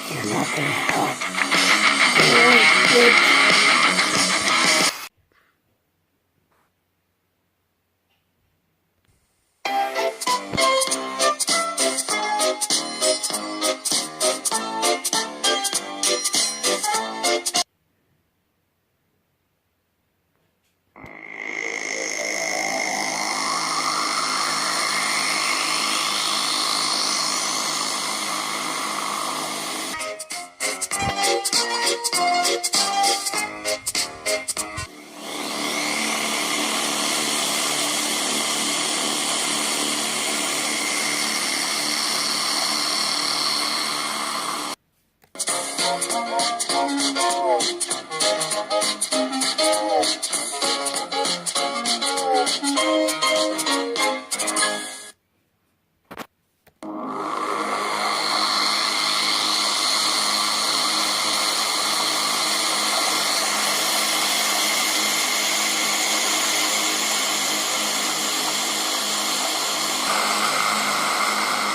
You're not gonna help. Oh, good.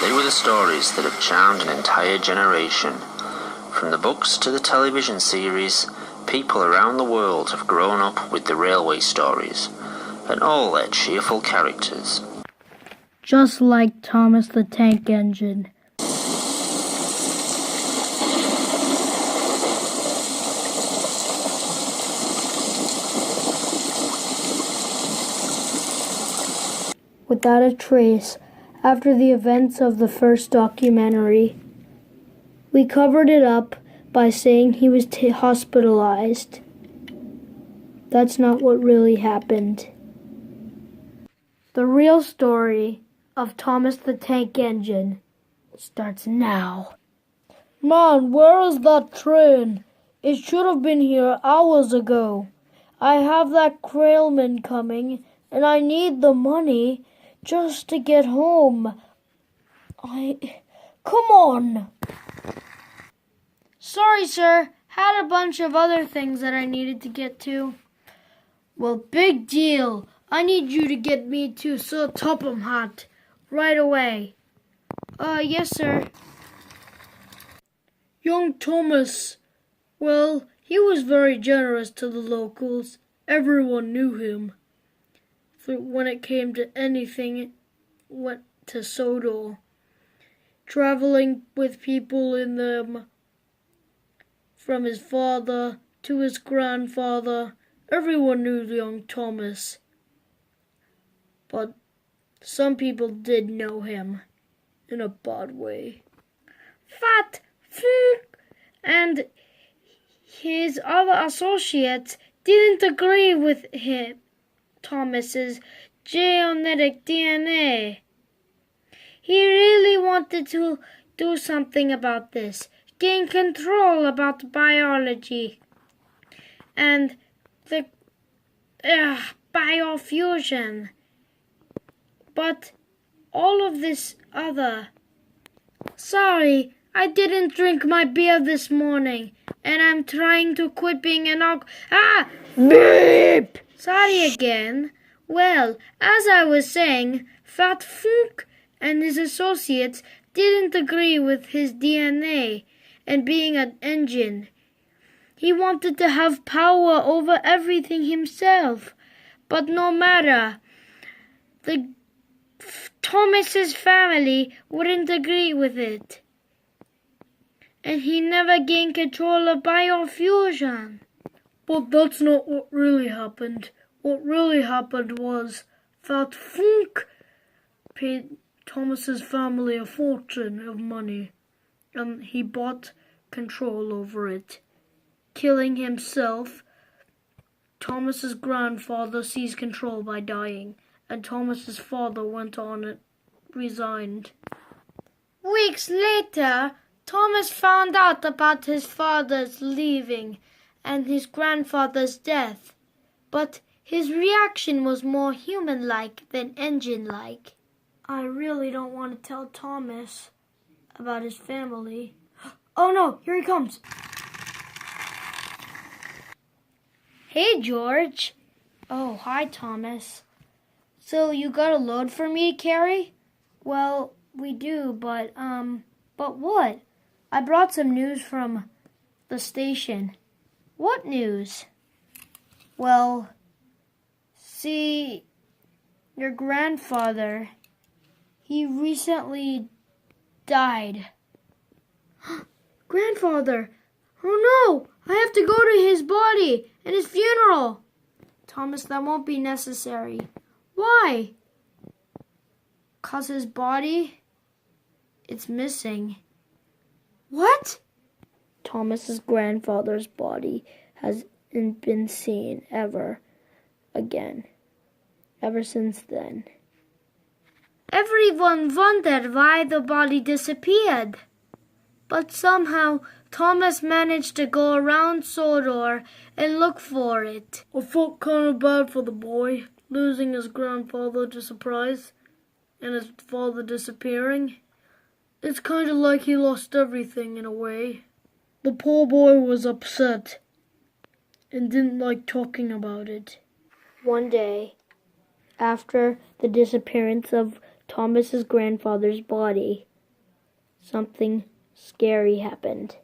They were the stories that have charmed an entire generation. From the books to the television series, people around the world have grown up with the railway stories, and all their cheerful characters. Just like Thomas the Tank Engine. Without a trace, after the events of the first documentary, we covered it up by saying he was hospitalized. That's not what really happened. The real story of Thomas the Tank Engine starts now. Man, where is that train? It should have been here hours ago. I have that Krailman coming, and I need the money just to get home. Come on. Sorry, sir. Had a bunch of other things that I needed to get to. Well, big deal. I need you to get me to Sir Topham Hatt right away. Yes, sir. Young Thomas. Well, he was very generous to the locals. Everyone knew him. When it came to anything, went to Sodor. Traveling with people in them, from his father to his grandfather, everyone knew young Thomas. But some people did know him in a bad way. Fat Fuke and his other associates didn't agree with him. Thomas's genetic DNA. He really wanted to do something about this, gain control about biology and the biofusion. But all of this other... Sorry, I didn't drink my beer this morning, and I'm trying to quit being an Beep! Sorry again. Well, as I was saying, Fat Funk and his associates didn't agree with his DNA and being an engine. He wanted to have power over everything himself. But no matter, Thomas's family wouldn't agree with it. And he never gained control of biofusion. But that's not what really happened. What really happened was that Funk paid Thomas's family a fortune of money, and he bought control over it. Killing himself, Thomas's grandfather seized control by dying, and Thomas's father went on and resigned. Weeks later, Thomas found out about his father's leaving and his grandfather's death, but his reaction was more human-like than engine-like. I really don't want to tell Thomas about his family. Oh no, here he comes. Hey, George. Oh, hi, Thomas. So you got a load for me to carry? Well, we do, but what? I brought some news from the station. What news? Well, see, your grandfather, he recently died. Grandfather! Oh no! I have to go to his body and his funeral! Thomas, that won't be necessary. Why? 'Cause his body, it's missing. What? Thomas's grandfather's body hasn't been seen ever again, ever since then. Everyone wondered why the body disappeared. But somehow Thomas managed to go around Sodor and look for it. I felt kind of bad for the boy, losing his grandfather to surprise and his father disappearing. It's kind of like he lost everything in a way. The poor boy was upset and didn't like talking about it. One day, after the disappearance of Thomas's grandfather's body, something scary happened.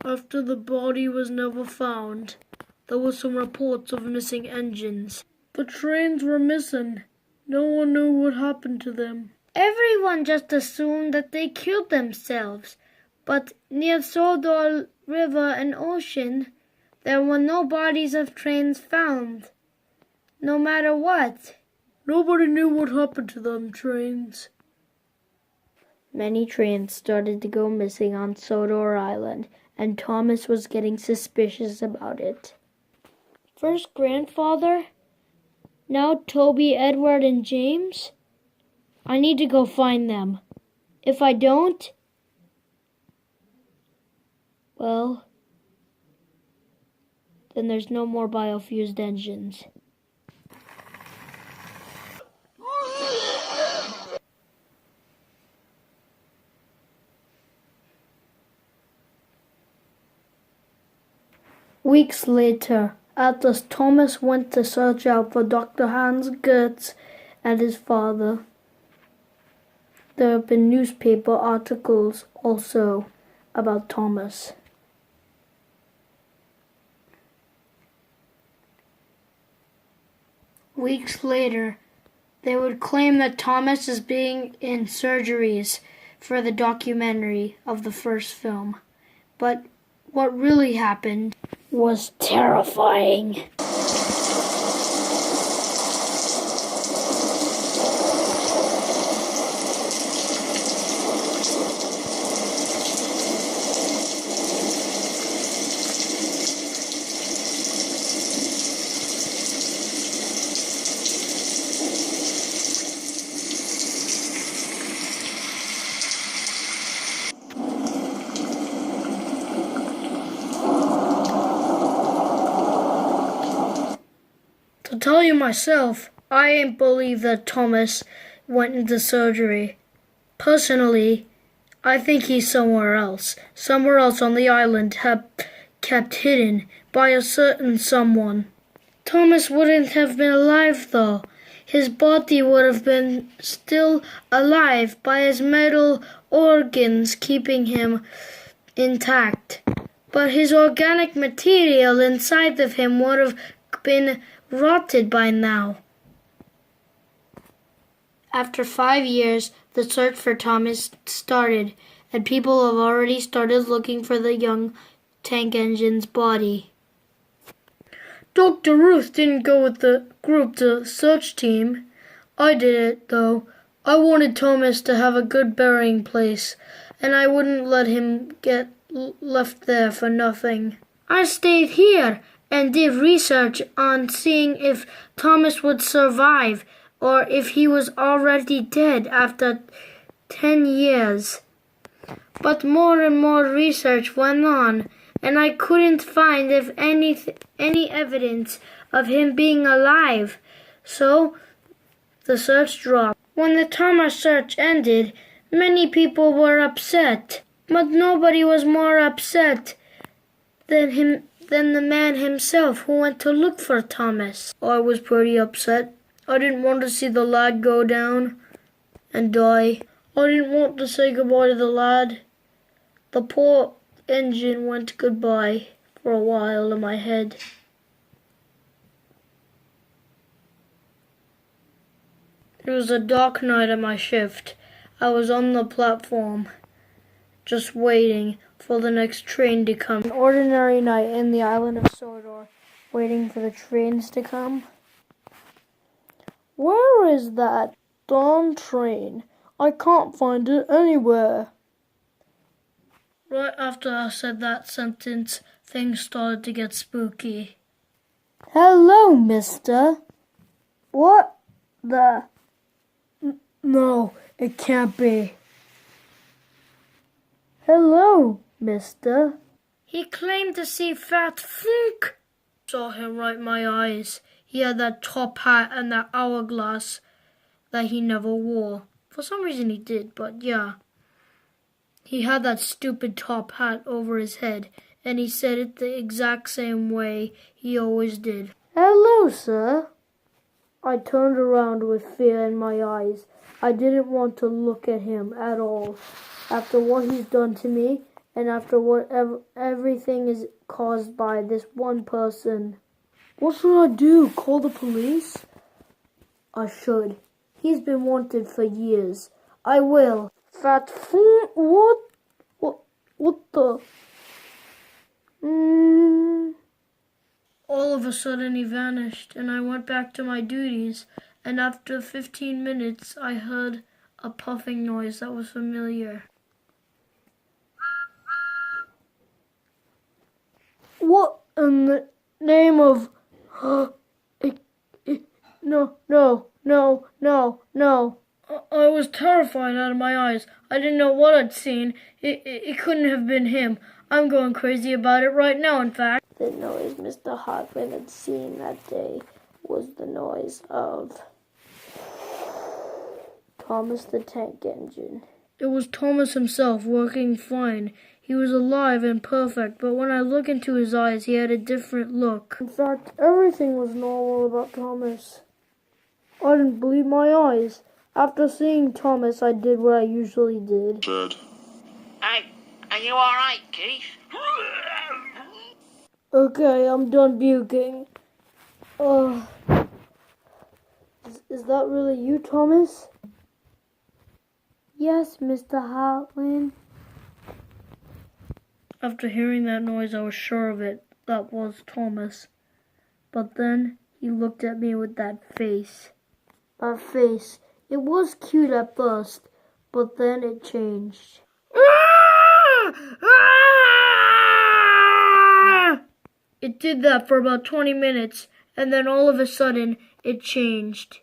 After the body was never found, there were some reports of missing engines. The trains were missing. No one knew what happened to them. Everyone just assumed that they killed themselves. But near Sodor River and Ocean, there were no bodies of trains found. No matter what. Nobody knew what happened to them trains. Many trains started to go missing on Sodor Island, and Thomas was getting suspicious about it. First grandfather, now Toby, Edward, and James. I need to go find them. If I don't, well, then there's no more biofused engines. Weeks later, after Thomas went to search out for Dr. Hans Goetz and his father, there have been newspaper articles also about Thomas. Weeks later, they would claim that Thomas is being in surgeries for the documentary of the first film. But what really happened was terrifying. To tell you myself, I ain't believe that Thomas went into surgery. Personally, I think he's somewhere else on the island, kept hidden by a certain someone. Thomas wouldn't have been alive though. His body would have been still alive by his metal organs keeping him intact. But his organic material inside of him would have been rotted by now. After 5 years, the search for Thomas started, and people have already started looking for the young tank engine's body. Dr. Ruth didn't go with the group to search team. I did it, though. I wanted Thomas to have a good burying place, and I wouldn't let him get left there for nothing. I stayed here and did research on seeing if Thomas would survive or if he was already dead after 10 years. But more and more research went on, and I couldn't find any evidence of him being alive, so the search dropped. When the Thomas search ended, many people were upset, but nobody was more upset than the man himself who went to look for Thomas. I was pretty upset. I didn't want to see the lad go down and die. I didn't want to say goodbye to the lad. The poor engine went goodbye for a while in my head. It was a dark night at my shift. I was on the platform, just waiting for the next train to come. An ordinary night in the island of Sodor, waiting for the trains to come. Where is that darn train? I can't find it anywhere. Right after I said that sentence, things started to get spooky. Hello, mister. What the... No, it can't be. Hello, mister. He claimed to see Fat Funk. Saw him right in my eyes. He had that top hat and that hourglass that he never wore. For some reason he did, but yeah. He had that stupid top hat over his head, and he said it the exact same way he always did. Hello, sir. I turned around with fear in my eyes. I didn't want to look at him at all. After what he's done to me, and after whatever everything is caused by this one person. What should I do? Call the police? I should. He's been wanted for years. I will. Fat fool? What the? All of a sudden he vanished, and I went back to my duties, and after 15 minutes I heard a puffing noise that was familiar. What in the name of... No. I was terrified out of my eyes. I didn't know what I'd seen. It couldn't have been him. I'm going crazy about it right now, in fact. The noise Mr. Hartman had seen that day was the noise of Thomas the Tank Engine. It was Thomas himself, working fine. He was alive and perfect, but when I looked into his eyes, he had a different look. In fact, everything was normal about Thomas. I didn't believe my eyes. After seeing Thomas, I did what I usually did. Hey, are you alright, Keith? Okay, I'm done puking. Is that really you, Thomas? Yes, Mr. Hartman. After hearing that noise, I was sure of it. That was Thomas. But then he looked at me with that face. That face. It was cute at first, but then it changed. It did that for about 20 minutes, and then all of a sudden, it changed.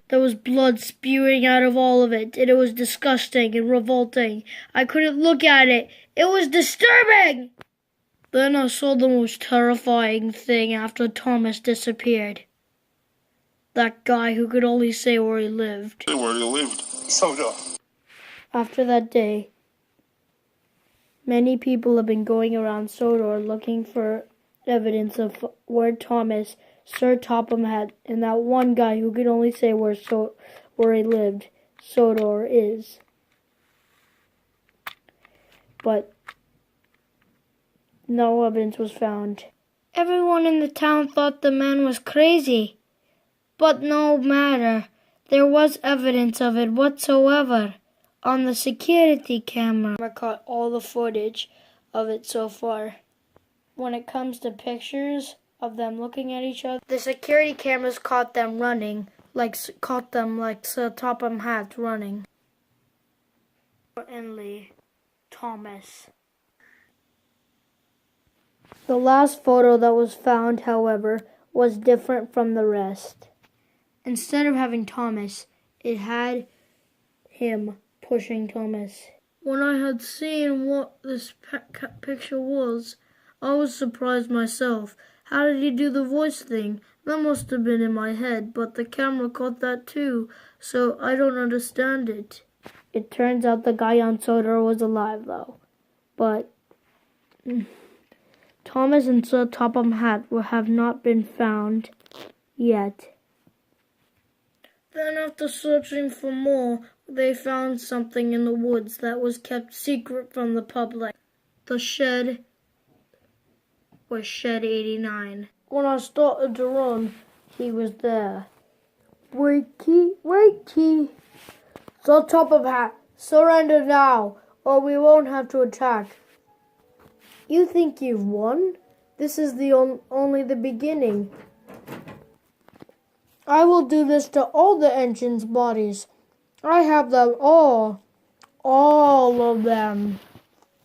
There was blood spewing out of all of it, and it was disgusting and revolting. I couldn't look at it. It was disturbing! Then I saw the most terrifying thing after Thomas disappeared. That guy who could only say where he lived. Where he lived? Sodor. After that day, many people have been going around Sodor looking for evidence of where Thomas, Sir Topham Hatt, and that one guy who could only say where he lived, Sodor is. But no evidence was found. Everyone in the town thought the man was crazy. But no matter, there was evidence of it whatsoever. On the security camera, I caught all the footage of it so far. When it comes to pictures of them looking at each other, the security cameras caught them running, like Sir Topham Hatt running. Importantly, Thomas. The last photo that was found, however, was different from the rest. Instead of having Thomas, it had him pushing Thomas. When I had seen what this picture was, I was surprised myself. How did he do the voice thing? That must have been in my head, but the camera caught that too, so I don't understand it. It turns out the guy on Sodor was alive, though. But Thomas and Sir Topham Hatt have not been found yet. Then after searching for more, They found something in the woods that was kept secret from the public. The shed was Shed 89. When I started to run, he was there. Wakey, wakey. So top of hat, surrender now, or we won't have to attack. You think you've won? This is only the beginning. I will do this to all the engine's bodies. I have them all of them.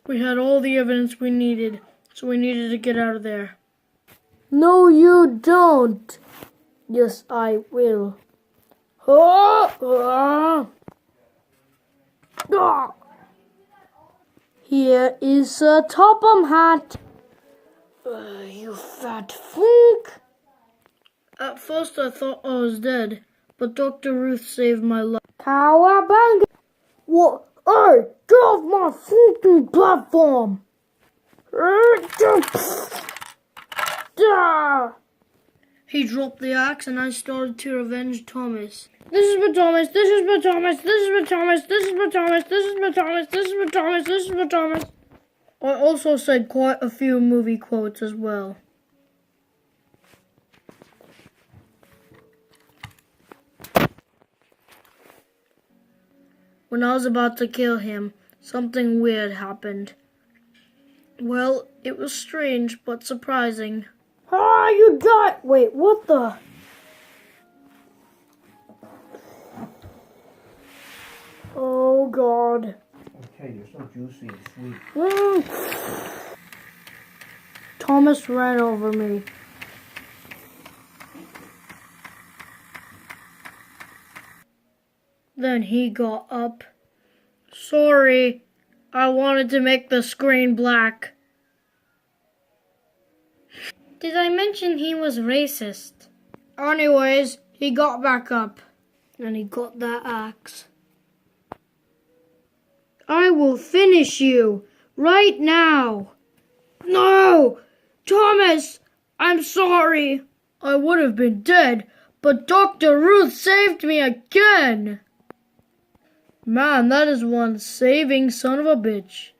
We had all the evidence we needed, so we needed to get out of there. No, you don't. Yes, I will. Here is a Topham hat. You fat funk. At first I thought I was dead, but Dr. Ruth saved my life. Cowabunga! What? Hey, get off my fucking platform! He dropped the axe and I started to revenge Thomas. This is for Thomas, this is for Thomas, this is for Thomas, this is for Thomas, this is for Thomas, this is for Thomas, this is for Thomas. I also said quite a few movie quotes as well. When I was about to kill him, something weird happened. Well, it was strange but surprising. Ah, you died! Wait, what the? Oh, God. Okay, you're so juicy and sweet. Thomas ran over me. Then he got up. Sorry, I wanted to make the screen black. Did I mention he was racist? Anyways, he got back up. And he got that axe. I will finish you right now. No! Thomas! I'm sorry. I would have been dead, but Dr. Ruth saved me again. Man, that is one saving son of a bitch.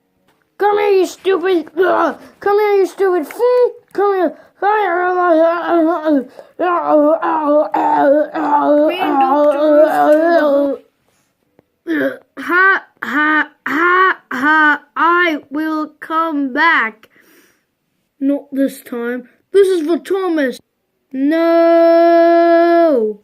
Come here, you stupid. Come here, you stupid. Come here. Me and Dr. Ruth. Ha, ha, ha, ha. I will come back. Not this time. This is for Thomas. No.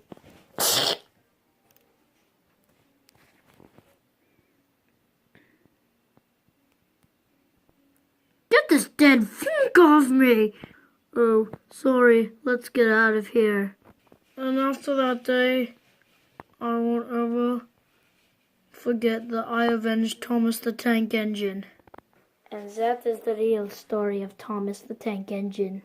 Get this dead fuck off me. Oh, sorry. Let's get out of here. And after that day, I won't ever forget that I avenged Thomas the Tank Engine. And that is the real story of Thomas the Tank Engine.